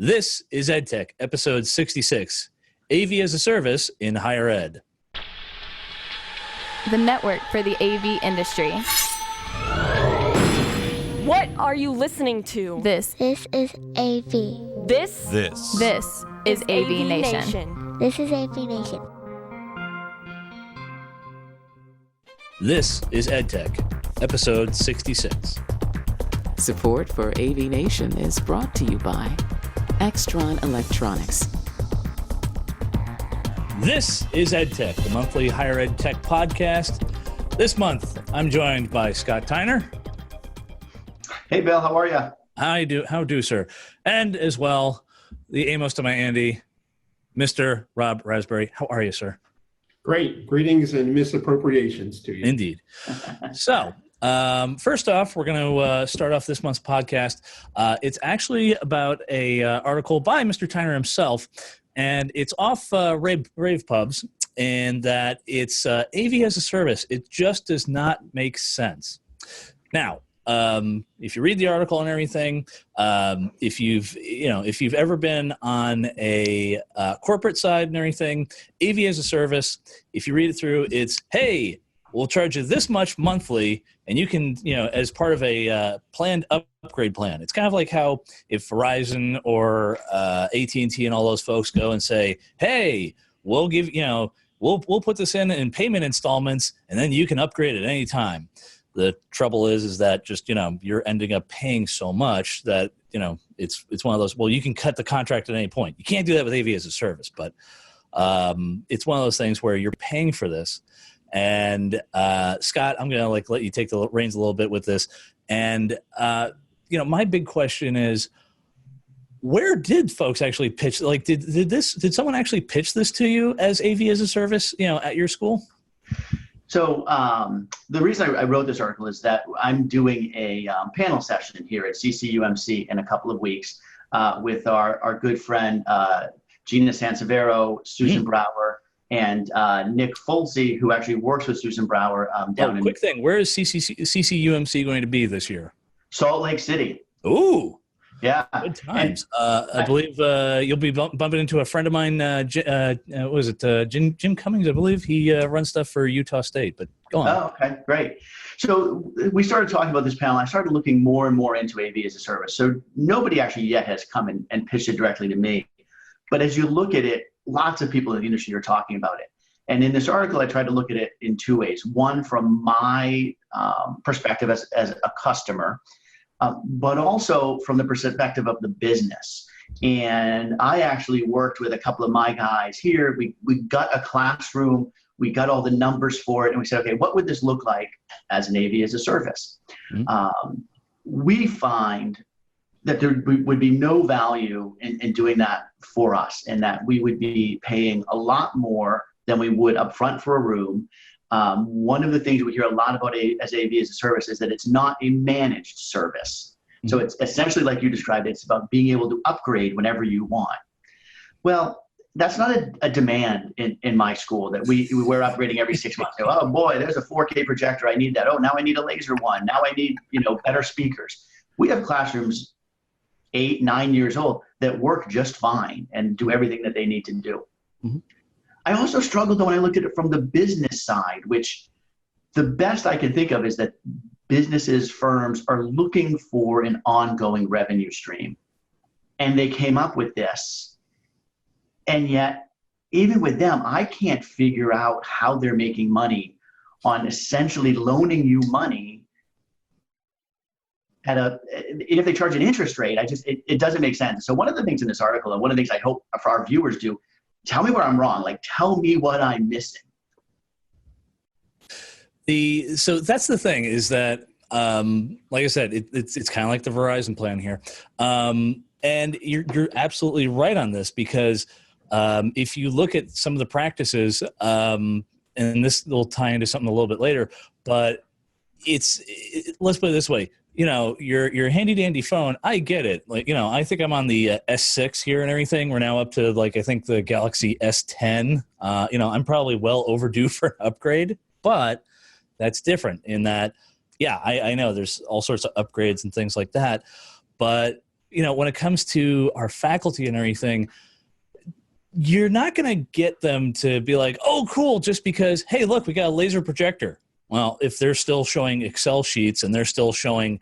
This is EdTech, episode 66, AV as a Service in Higher Ed. The network for the AV industry. What are you listening to? This is AV. This is AVNation. This is AVNation. This is EdTech, episode 66. Support for AVNation is brought to you by Extron Electronics. This is EdTech, the monthly higher ed tech podcast. This month, I'm joined by Scott Tyner. Hey, Bill, how are you? How do, sir? And as well, the Amos to my Andy, Mr. Rob Raspberry. How are you, sir? Great. Greetings and misappropriations to you. Indeed. So, first off, we're going to start off this month's podcast. It's actually about a article by Mr. Tyner himself, and it's off Rave Pubs, and that it's AV as a service. It just does not make sense. Now, if you read the article and everything, if you've ever been on a corporate side and everything, AV as a service, if you read it through, it's, hey, we'll charge you this much monthly, and you can, as part of a planned upgrade plan. It's kind of like how if Verizon or AT&T and all those folks go and say, hey, we'll give, we'll put this in payment installments, and then you can upgrade at any time. The trouble is that just, you're ending up paying so much that, it's one of those, well, you can cut the contract at any point. You can't do that with AV as a service, but it's one of those things where you're paying for this. And Scott, I'm going to let you take the reins a little bit with this. And, my big question is, where did folks actually pitch? Did someone actually pitch this to you as AV as a service, at your school? So the reason I wrote this article is that I'm doing a panel session here at CCUMC in a couple of weeks with our good friend Gina Sansevero, Susan Brower, and Nick Folsey, who actually works with Susan Brower down in... Quick thing, where is CCUMC going to be this year? Salt Lake City. Ooh. Yeah. Good times. I believe you'll be bumping into a friend of mine, Jim Cummings, I believe. He runs stuff for Utah State, but go on. Oh, okay, great. So we started talking about this panel. I started looking more and more into AV as a service. So nobody actually yet has come and pitched it directly to me. But as you look at it, lots of people in the industry are talking about it. And in this article, I tried to look at it in two ways. One, from my perspective as a customer, but also from the perspective of the business. And I actually worked with a couple of my guys here. We got a classroom, we got all the numbers for it, and we said, okay, what would this look like as an AV as a service? Mm-hmm. We find that there would be no value in doing that for us, and that we would be paying a lot more than we would upfront for a room. One of the things we hear a lot about as AV as a service is that it's not a managed service. Mm-hmm. So it's essentially like you described, it's about being able to upgrade whenever you want. Well, that's not a demand in my school that we're upgrading every 6 months. Oh boy, there's a 4K projector, I need that. Oh, now I need a laser one. Now I need, better speakers. We have classrooms 8, 9 years old that work just fine and do everything that they need to do. Mm-hmm. I also struggled when I looked at it from the business side, which the best I can think of is that businesses, firms are looking for an ongoing revenue stream. And they came up with this. And yet, even with them, I can't figure out how they're making money on essentially loaning you money if they charge an interest rate. It doesn't make sense. So one of the things in this article, and one of the things I hope for our viewers do, tell me where I'm wrong. Tell me what I'm missing. So that's the thing is that, like I said, it's kind of like the Verizon plan here. And you're absolutely right on this because if you look at some of the practices, and this will tie into something a little bit later, but let's put it this way. Your handy dandy phone, I get it. I think I'm on the S6 here and everything. We're now up to I think the Galaxy S10. I'm probably well overdue for an upgrade, but that's different in that, yeah, I know there's all sorts of upgrades and things like that, but when it comes to our faculty and everything, you're not going to get them to be like, oh, cool, just because, hey, look, we got a laser projector. Well, if they're still showing Excel sheets and they're still showing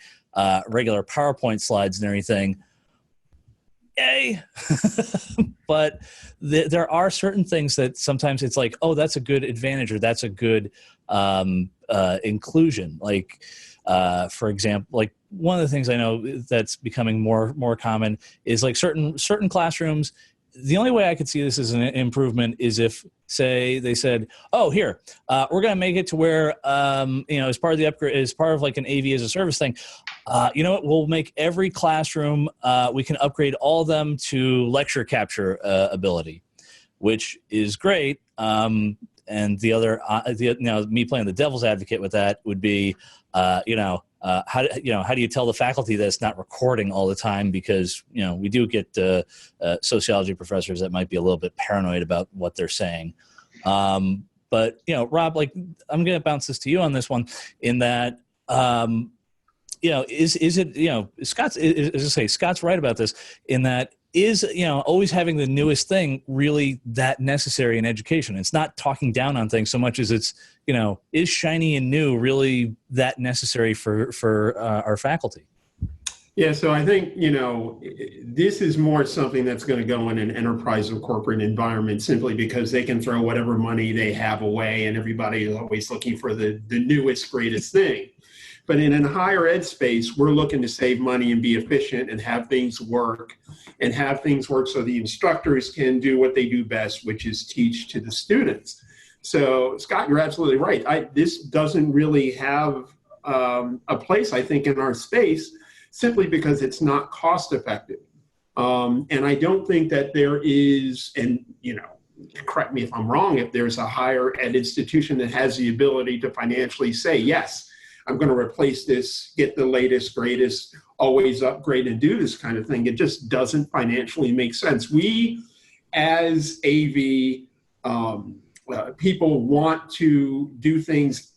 regular PowerPoint slides and everything, yay. But there are certain things that sometimes it's like, oh, that's a good advantage, or that's a good inclusion. Like, for example, like one of the things I know that's becoming more common is like certain classrooms. The only way I could see this as an improvement is if, say, they said, oh, here, we're going to make it to where, as part of the upgrade, as part of like an AV as a service thing, you know what, we'll make every classroom, we can upgrade all of them to lecture capture ability, which is great. And the other, me playing the devil's advocate with that would be, how do you tell the faculty that it's not recording all the time? Because, we do get sociology professors that might be a little bit paranoid about what they're saying. But, Rob, like, I'm going to bounce this to you on this one in that, is it, Scott's right about this in that is, always having the newest thing really that necessary in education? It's not talking down on things so much as it's, is shiny and new really that necessary for our faculty? Yeah, so I think, this is more something that's going to go in an enterprise or corporate environment simply because they can throw whatever money they have away and everybody is always looking for the newest, greatest thing. But in a higher ed space, we're looking to save money and be efficient and have things work so the instructors can do what they do best, which is teach to the students. So, Scott, you're absolutely right. This doesn't really have a place, I think, in our space simply because it's not cost effective. And I don't think that there is, and, correct me if I'm wrong, if there's a higher ed institution that has the ability to financially say, yes, I'm going to replace this, get the latest, greatest, always upgrade and do this kind of thing. It just doesn't financially make sense. We, as AV people, want to do things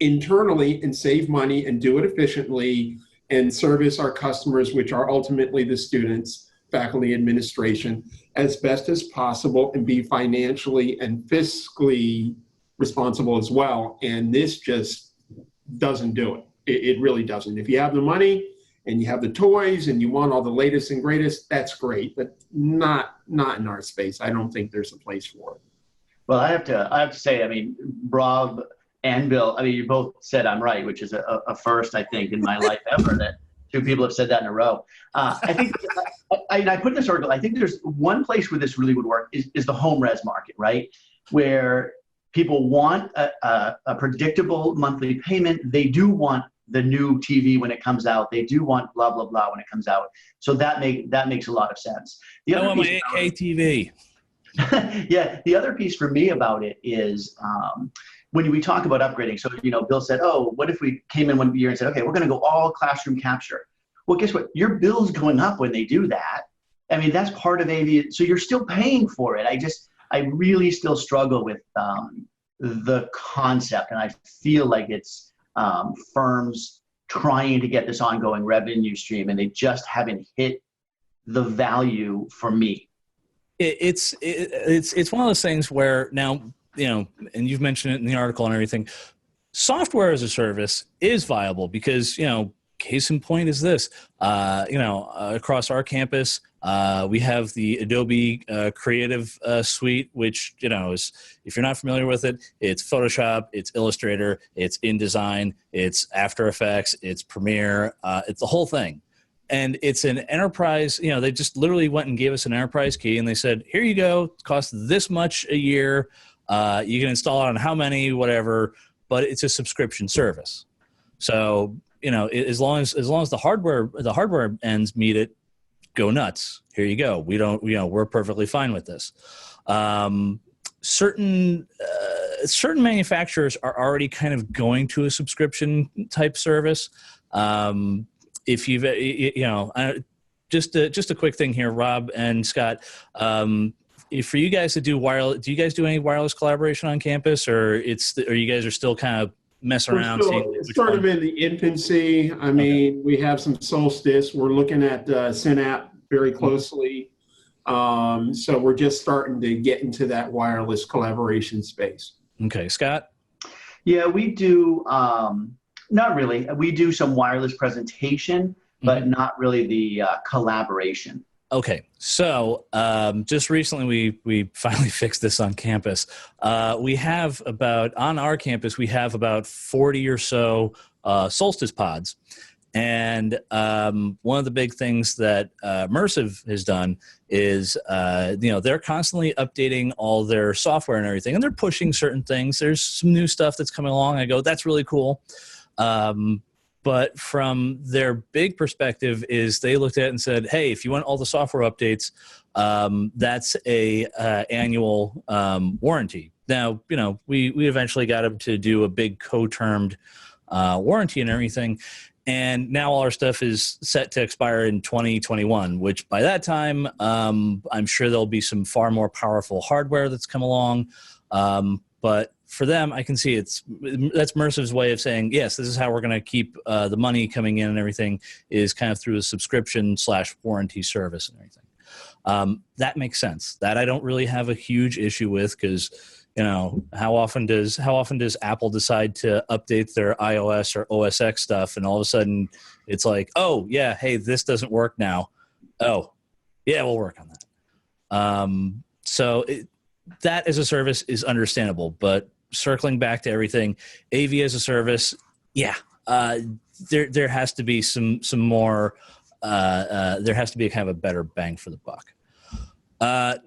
internally and save money and do it efficiently and service our customers, which are ultimately the students, faculty, administration, as best as possible and be financially and fiscally responsible as well. And this just doesn't do it. It really doesn't. If you have the money and you have the toys and you want all the latest and greatest, that's great, but not in our space. I don't think there's a place for it. Well, I have to say, Rob and Bill, you both said I'm right, which is a first, I think, in my life ever that two people have said that in a row. I think, I put in this article, I think there's one place where this really would work is the home res market, right? Where people want a predictable monthly payment. They do want the new TV when it comes out. They do want blah, blah, blah when it comes out. So that makes a lot of sense. I want my 8K TV. Yeah, the other piece for me about it is when we talk about upgrading. So, Bill said, oh, what if we came in one year and said, okay, we're going to go all classroom capture. Well, guess what? Your bill's going up when they do that. That's part of AV. So you're still paying for it. I really still struggle with the concept, and I feel like it's firms trying to get this ongoing revenue stream, and they just haven't hit the value for me. It's one of those things where now, and you've mentioned it in the article and everything, software as a service is viable because, case in point is this, across our campus, we have the Adobe Creative Suite, which, is, if you're not familiar with it, it's Photoshop, it's Illustrator, it's InDesign, it's After Effects, it's Premiere, it's the whole thing. And it's an enterprise, they just literally went and gave us an enterprise key and they said, here you go, it costs this much a year. You can install it on how many, whatever, but it's a subscription service. So, as long as the hardware ends meet it, go nuts. Here you go. We're perfectly fine with this. Certain manufacturers are already kind of going to a subscription type service. If you've, just a quick thing here, Rob and Scott, for you guys to do wireless, do you guys do any wireless collaboration on campus, or you guys are still kind of mess We're around. still sort of in the infancy. I mean, we have some Solstice. We're looking at Synap very closely. So we're just starting to get into that wireless collaboration space. Okay, Scott? Yeah, we do, not really. We do some wireless presentation, but not really the collaboration. Okay, so just recently we finally fixed this on campus. We have on our campus, we have about 40 or so Solstice pods. And one of the big things that Mersive has done is, they're constantly updating all their software and everything, and they're pushing certain things. There's some new stuff that's coming along. I go, that's really cool. But from their big perspective is they looked at it and said, hey, if you want all the software updates, that's a annual warranty. Now, we eventually got them to do a big co-termed warranty and everything. And now all our stuff is set to expire in 2021, which by that time, I'm sure there'll be some far more powerful hardware that's come along. But for them, I can see that's Mersive's way of saying, yes, this is how we're going to keep the money coming in and everything is kind of through a subscription/warranty service and everything. That makes sense. That I don't really have a huge issue with because, how often does Apple decide to update their iOS or OS X stuff, and all of a sudden it's like, oh yeah, hey, this doesn't work now. Oh, yeah, we'll work on that. That as a service is understandable, but circling back to everything, AV as a service, yeah, there has to be some more. There has to be kind of a better bang for the buck.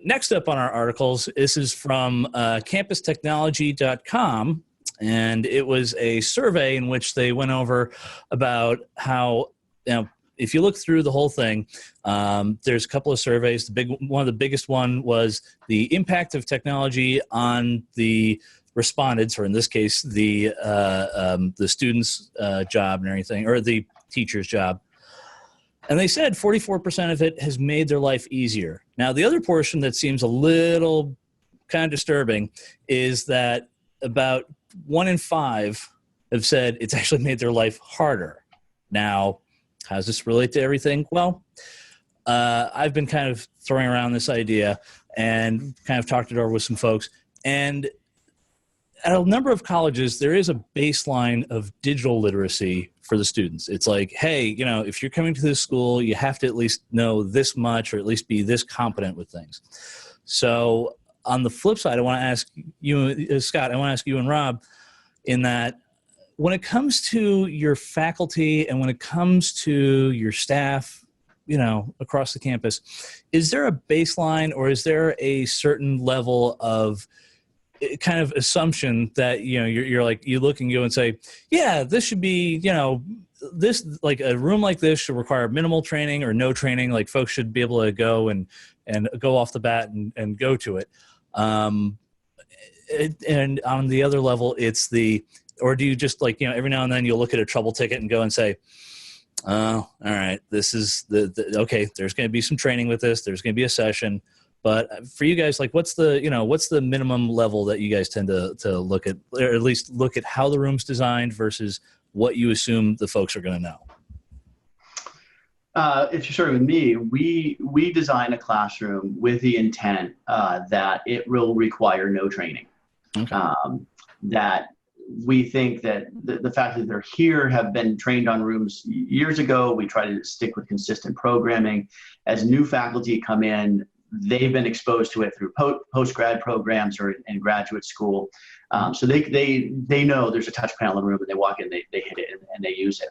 Next up on our articles, this is from campustechnology.com, and it was a survey in which they went over about how, if you look through the whole thing, there's a couple of surveys. One of the biggest one was the impact of technology on the respondents, or in this case, the student's job and everything, or the teacher's job. And they said 44% of it has made their life easier. Now, the other portion that seems a little kind of disturbing is that about 1 in 5 have said it's actually made their life harder. Now, how does this relate to everything? Well, I've been kind of throwing around this idea and kind of talked it over with some folks. And at a number of colleges, there is a baseline of digital literacy for the students. It's like, hey, if you're coming to this school, you have to at least know this much or at least be this competent with things. So on the flip side, I want to ask you, Scott, I want to ask you and Rob, in that when it comes to your faculty and when it comes to your staff, across the campus, is there a baseline or is there a certain level of kind of assumption that, you're like, you look and go and say, yeah, this should be, this, like a room like this should require minimal training or no training. Like folks should be able to go and go off the bat and go to it. And on the other level, or do you just like, every now and then you'll look at a trouble ticket and go and say, oh, all right, this is okay, there's going to be some training with this. There's going to be a session. But for you guys, like, what's the minimum level that you guys tend to look at, or at least look at how the room's designed versus what you assume the folks are going to know? If you're starting with me, we design a classroom with the intent that it will require no training. Okay. That we think that the fact that they're here, have been trained on rooms years ago. We try to stick with consistent programming. As new faculty come in, they've been exposed to it through post-grad programs or in graduate school. So they know there's a touch panel in the room, and they walk in, they hit it, and they use it.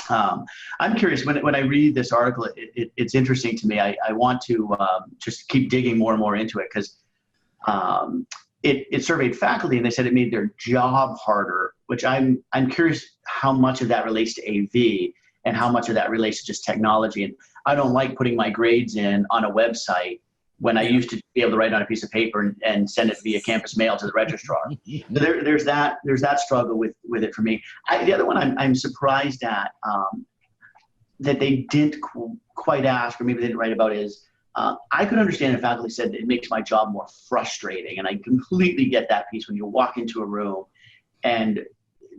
I'm curious, when I read this article, it's interesting to me. I want to just keep digging more and more into it, because it surveyed faculty, and they said it made their job harder, which I'm curious how much of that relates to AV and how much of that relates to just technology. And I don't like putting my grades in on a website when I used to be able to write on a piece of paper and send it via campus mail to the registrar. So there's that struggle with it for me. The other one I'm surprised at that they didn't quite ask, or maybe they didn't write about, is I could understand if faculty said it makes my job more frustrating, and I completely get that piece when you walk into a room and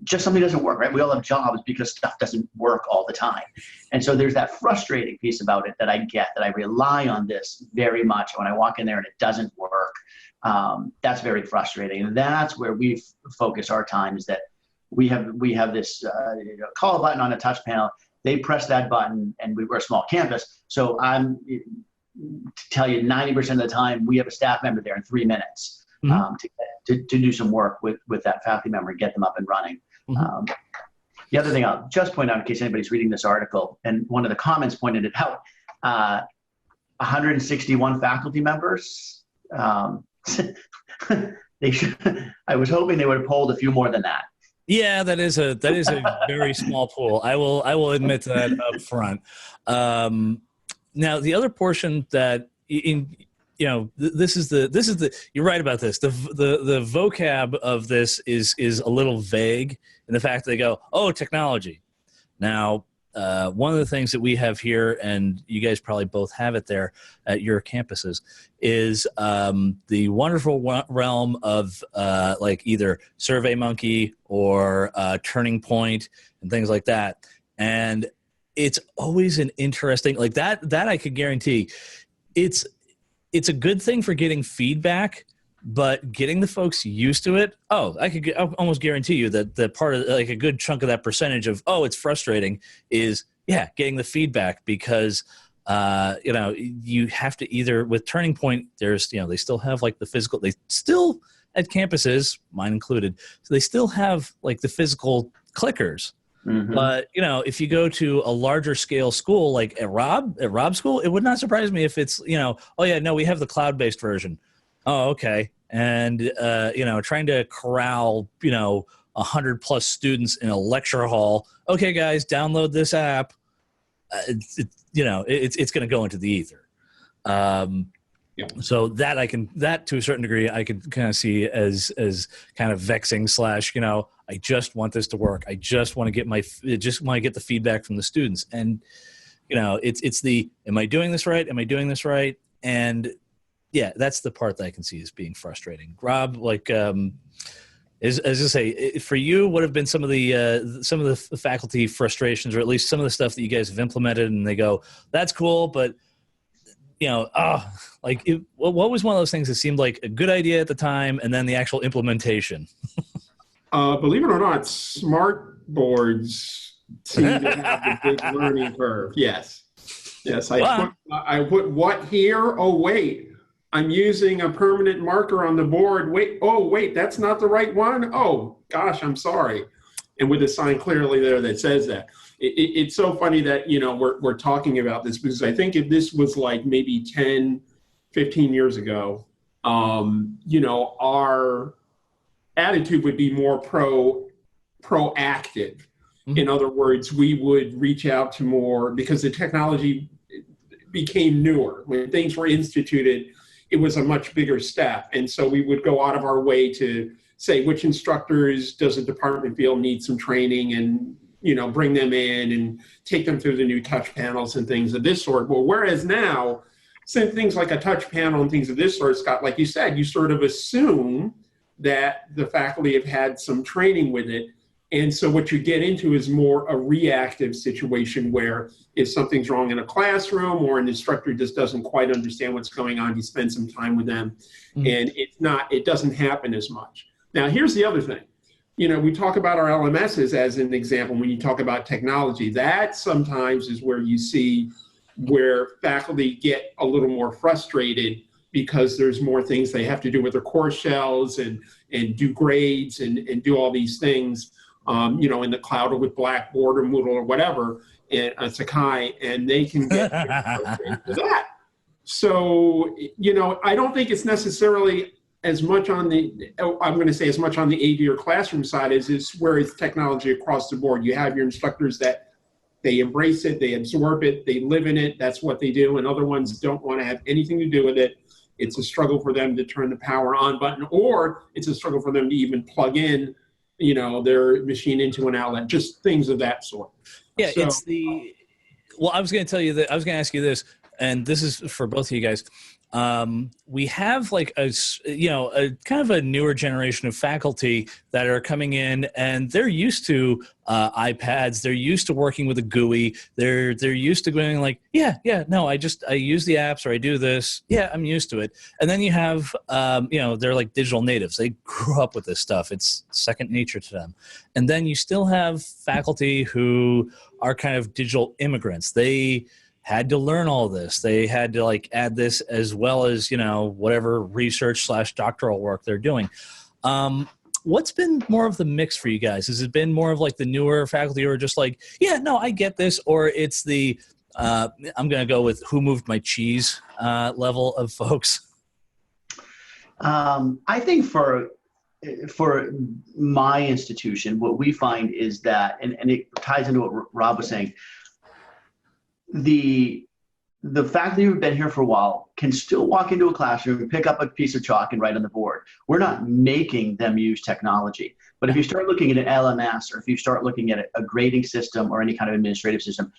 just something doesn't work, right? We all have jobs because stuff doesn't work all the time. And so there's that frustrating piece about it that I get, that I rely on this very much. When I walk in there and it doesn't work, that's very frustrating. And that's where we focus our time, is that we have this call a button on a touch panel. They press that button, and we're a small campus. So to tell you 90% of the time, we have a staff member there in 3 minutes to do some work with that faculty member and get them up and running. The other thing I'll just point out, in case anybody's reading this article, and one of the comments pointed it out, 161 faculty members. They should. I was hoping they would have polled a few more than that. Yeah, that is a very small pool. I will admit to that up front. Now, the other portion that this is the you're right about this. The vocab of this is a little vague in the fact that they go, oh, technology. Now, one of the things that we have here, and you guys probably both have it there at your campuses, is the wonderful realm of like either SurveyMonkey or Turning Point and things like that. And it's always an interesting, like that I could guarantee it's a good thing for getting feedback, but getting the folks used to it. I'll almost guarantee you that the part of, like, a good chunk of that percentage of, it's frustrating, is getting the feedback, because you have to either, with Turning Point, there's, they still have like the physical, they still at campuses, mine included, so they still have like the physical clickers. But if you go to a larger scale school like at Rob School, it would not surprise me if it's we have the cloud-based version. Oh, okay. And trying to corral 100+ students in a lecture hall. Okay, guys, download this app. It's going to go into the ether. So that to a certain degree I could kind of see as kind of vexing / I just want this to work. I just want to get the feedback from the students. And it's the, am I doing this right? Am I doing this right? And that's the part that I can see as being frustrating. Rob, like, as I say, for you, what have been some of the faculty frustrations, or at least some of the stuff that you guys have implemented and they go, that's cool, but what was one of those things that seemed like a good idea at the time, and then the actual implementation? Believe it or not, smart boards seem to have a big learning curve. Yes. I put what here? Oh, wait. I'm using a permanent marker on the board. Wait, that's not the right one? Oh, gosh, I'm sorry. And with a sign clearly there that says that. It's so funny that, we're talking about this, because I think if this was like maybe 10, 15 years ago, our attitude would be more proactive. In other words, we would reach out to more, because the technology became newer. When things were instituted, it was a much bigger step. And so we would go out of our way to say, which instructors does the department feel need some training, and bring them in and take them through the new touch panels and things of this sort. Well, whereas now, since things like a touch panel and things of this sort, Scott, like you said, you sort of assume that the faculty have had some training with it. And so what you get into is more a reactive situation, where if something's wrong in a classroom or an instructor just doesn't quite understand what's going on, you spend some time with them, and it doesn't happen as much. Now, here's the other thing. We talk about our LMSs as an example. When you talk about technology, that sometimes is where you see where faculty get a little more frustrated, because there's more things they have to do with their course shells and do grades and do all these things, in the cloud or with Blackboard or Moodle or whatever, and Sakai, and they can get frustrated with that. So, I don't think it's necessarily as much on the AV or classroom side as is where it's technology across the board. You have your instructors that they embrace it, they absorb it, they live in it, that's what they do, and other ones don't want to have anything to do with it. It's a struggle for them to turn the power on button, or it's a struggle for them to even plug in, their machine into an outlet, just things of that sort. Yeah, so, I was going to tell you that, I was going to ask you this. and this is for both of you guys. We have like a kind of a newer generation of faculty that are coming in, and they're used to iPads. They're used to working with a GUI. They're used to going like, no, I use the apps, or I do this. Yeah, I'm used to it. And then you have, they're like digital natives. They grew up with this stuff. It's second nature to them. And then you still have faculty who are kind of digital immigrants. They had to learn all this. They had to like add this as well as, whatever research/doctoral work they're doing. What's been more of the mix for you guys? Has it been more of like the newer faculty who are just like, yeah, no, I get this, or it's the, I'm going to go with who moved my cheese level of folks? I think for my institution, what we find is that, and it ties into what Rob was saying, the faculty who've been here for a while can still walk into a classroom, pick up a piece of chalk and write on the board. We're not making them use technology. But if you start looking at an LMS, or if you start looking at a grading system or any kind of administrative system,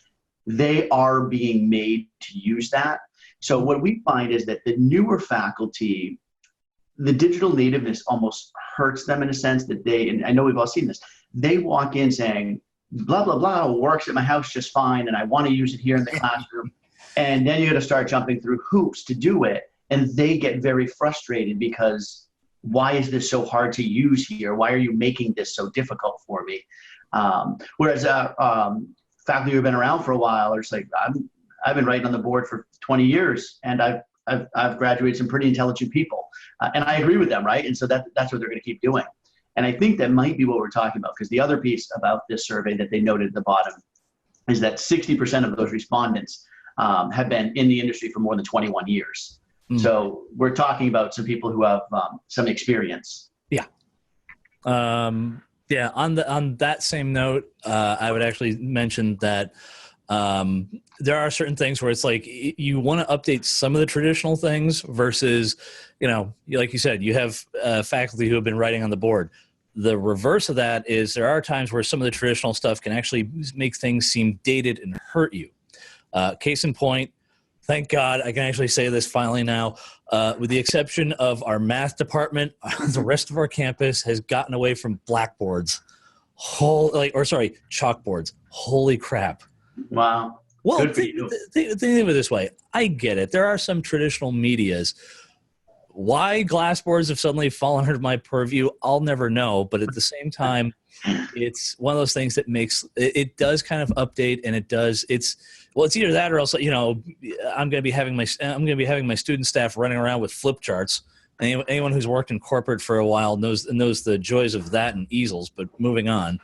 they are being made to use that. So what we find is that the newer faculty, the digital nativeness almost hurts them in a sense that and I know we've all seen this, they walk in saying, blah, blah, blah, works at my house just fine, and I want to use it here in the classroom. And then you got to start jumping through hoops to do it. And they get very frustrated because why is this so hard to use here? Why are you making this so difficult for me? Whereas faculty who've been around for a while are just like, I've been writing on the board for 20 years, and I've graduated some pretty intelligent people. And I agree with them, right? And so that's what they're going to keep doing. And I think that might be what we're talking about, because the other piece about this survey that they noted at the bottom is that 60% of those respondents have been in the industry for more than 21 years. So we're talking about some people who have some experience. Yeah. On that same note, I would actually mention that there are certain things where it's like you want to update some of the traditional things versus, like you said, you have faculty who have been writing on the board. The reverse of that is there are times where some of the traditional stuff can actually make things seem dated and hurt you. Case in point, thank God I can actually say this finally now, with the exception of our math department, the rest of our campus has gotten away from blackboards. Chalkboards. Holy crap. Wow. Well, think of it this way. I get it. There are some traditional medias. Why glass boards have suddenly fallen under my purview, I'll never know. But at the same time, it's one of those things that makes it does kind of update, and it's either that or else, I'm going to be having my student staff running around with flip charts. Anyone who's worked in corporate for a while knows the joys of that and easels. But moving on.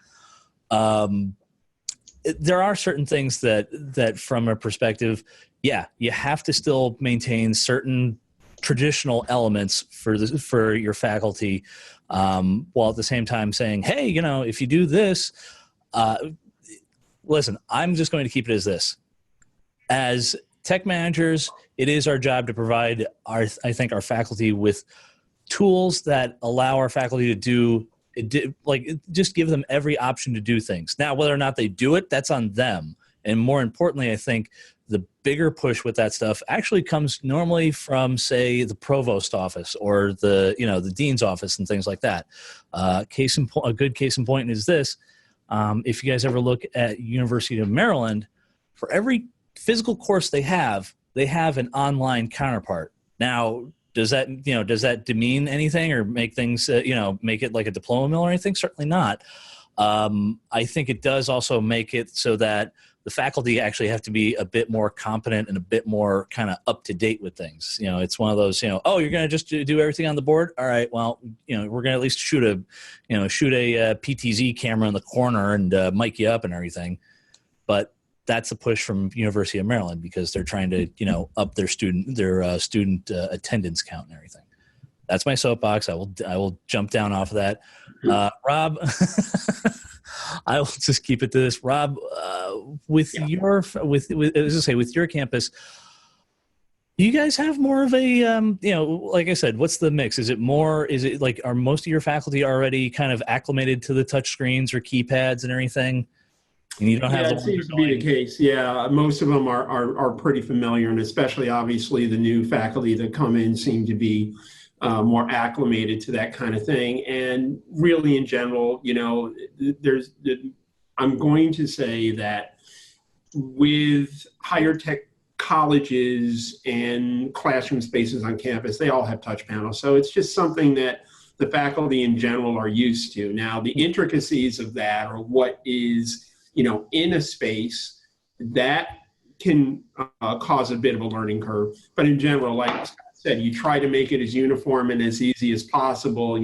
There are certain things that from a perspective, you have to still maintain certain traditional elements for your faculty, while at the same time saying, hey, if you do this, listen, I'm just going to keep it as this. As tech managers, it is our job to provide our faculty with tools that allow our faculty to do just give them every option to do things. Now, whether or not they do it, that's on them. And more importantly, I think the bigger push with that stuff actually comes normally from, say, the provost office or the dean's office and things like that. A good case in point is this. If you guys ever look at University of Maryland, for every physical course they have an online counterpart. Now, does that demean anything or make things, make it like a diploma mill or anything? Certainly not. I think it does also make it so that the faculty actually have to be a bit more competent and a bit more kind of up to date with things. It's one of those, you're going to just do everything on the board. All right, well, we're going to at least shoot a PTZ camera in the corner and mic you up and everything. But that's a push from University of Maryland because they're trying to, up their student attendance count and everything. That's my soapbox. I will jump down off of that. Rob, I will just keep it to this. Rob, with your campus, do you guys have more of a, like I said, what's the mix? Is it like, are most of your faculty already kind of acclimated to the touch screens or keypads and everything? And you don't have Yeah, the it ones seems that to be are the case. Yeah, most of them are pretty familiar, and especially obviously the new faculty that come in seem to be more acclimated to that kind of thing. And really, in general, I'm going to say that with higher tech colleges and classroom spaces on campus, they all have touch panels. So it's just something that the faculty in general are used to. Now, the intricacies of that, or what is, in a space, that can cause a bit of a learning curve. But in general, like Scott said, you try to make it as uniform and as easy as possible.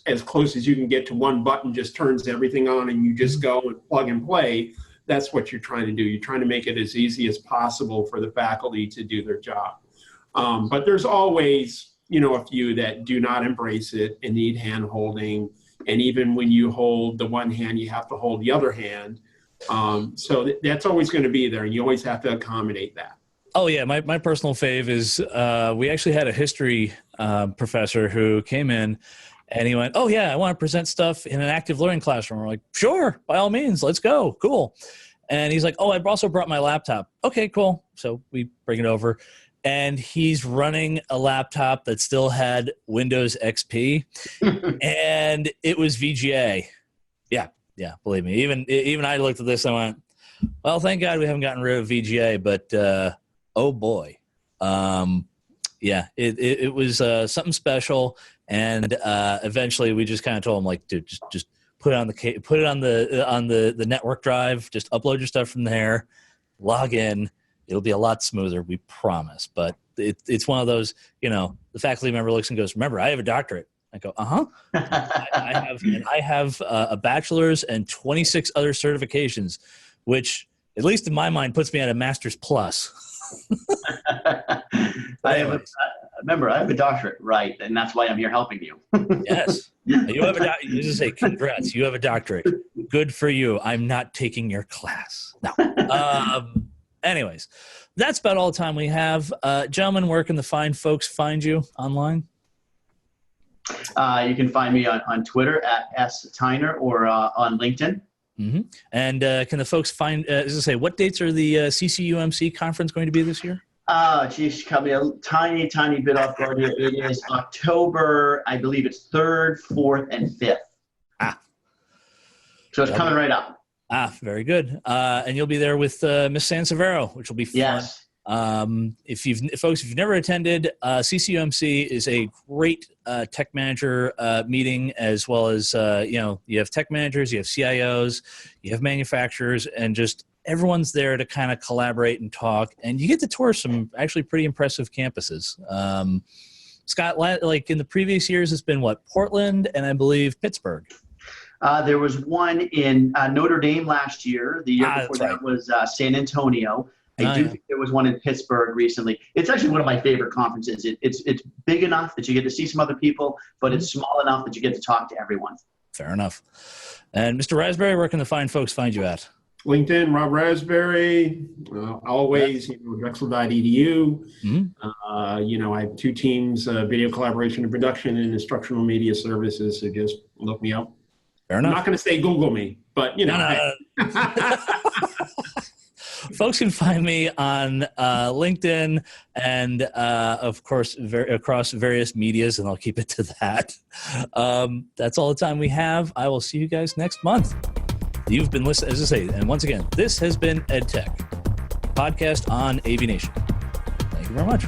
As close as you can get to one button just turns everything on, and you just go and plug and play. That's what you're trying to do. You're trying to make it as easy as possible for the faculty to do their job. But there's always, a few that do not embrace it and need hand holding. And even when you hold the one hand, you have to hold the other hand. So that's always going to be there, and you always have to accommodate that. Oh, yeah. My personal fave is we actually had a history professor who came in, and he went, oh, yeah, I want to present stuff in an active learning classroom. We're like, sure, by all means, let's go. Cool. And he's like, oh, I also brought my laptop. Okay, cool. So we bring it over. And he's running a laptop that still had Windows XP, and it was VGA. Yeah, believe me. Even I looked at this and I went, well, thank God we haven't gotten rid of VGA, but oh boy. Yeah, it was something special. And eventually we just kind of told him, like, dude, just put it on the network drive, just upload your stuff from there, log in. It'll be a lot smoother, we promise. But it's one of those, the faculty member looks and goes, remember, I have a doctorate. I go, uh-huh. I have a bachelor's and 26 other certifications, which, at least in my mind, puts me at a master's plus. Remember, I have a doctorate, right? And that's why I'm here helping you. Yes. You have a doctorate. You just say, congrats, you have a doctorate. Good for you. I'm not taking your class. No. Anyways, that's about all the time we have. Gentlemen, where can the fine folks find you online? You can find me on Twitter at @STyner or on LinkedIn. Mm-hmm. And can the folks find, what dates are the CCUMC conference going to be this year? Geez, caught me a tiny bit off guard here. It is October, I believe it's 3rd, 4th, and 5th. So it's coming right up. Very good. And you'll be there with Miss Sansevero, which will be fun. Yes. If you've never attended, CCUMC is a great tech manager meeting, as well as you have tech managers, you have CIOs, you have manufacturers, and just everyone's there to kind of collaborate and talk. And you get to tour some actually pretty impressive campuses. Scott, like in the previous years, it's been Portland and I believe Pittsburgh. There was one in Notre Dame last year. The year before that was San Antonio. I do think there was one in Pittsburgh recently. It's actually one of my favorite conferences. It's big enough that you get to see some other people, but it's small enough that you get to talk to everyone. Fair enough. And Mr. Raspberry, where can the fine folks find you at? LinkedIn, Rob Raspberry, always, Drexel.edu. Mm-hmm. I have 2 teams, video collaboration and production and instructional media services. So just look me up. Fair enough. I'm not going to say Google me, but No. Folks can find me on LinkedIn and, of course, across various medias, and I'll keep it to that. That's all the time we have. I will see you guys next month. You've been listening, as I say, and once again, this has been EdTech, podcast on AVNation. Thank you very much.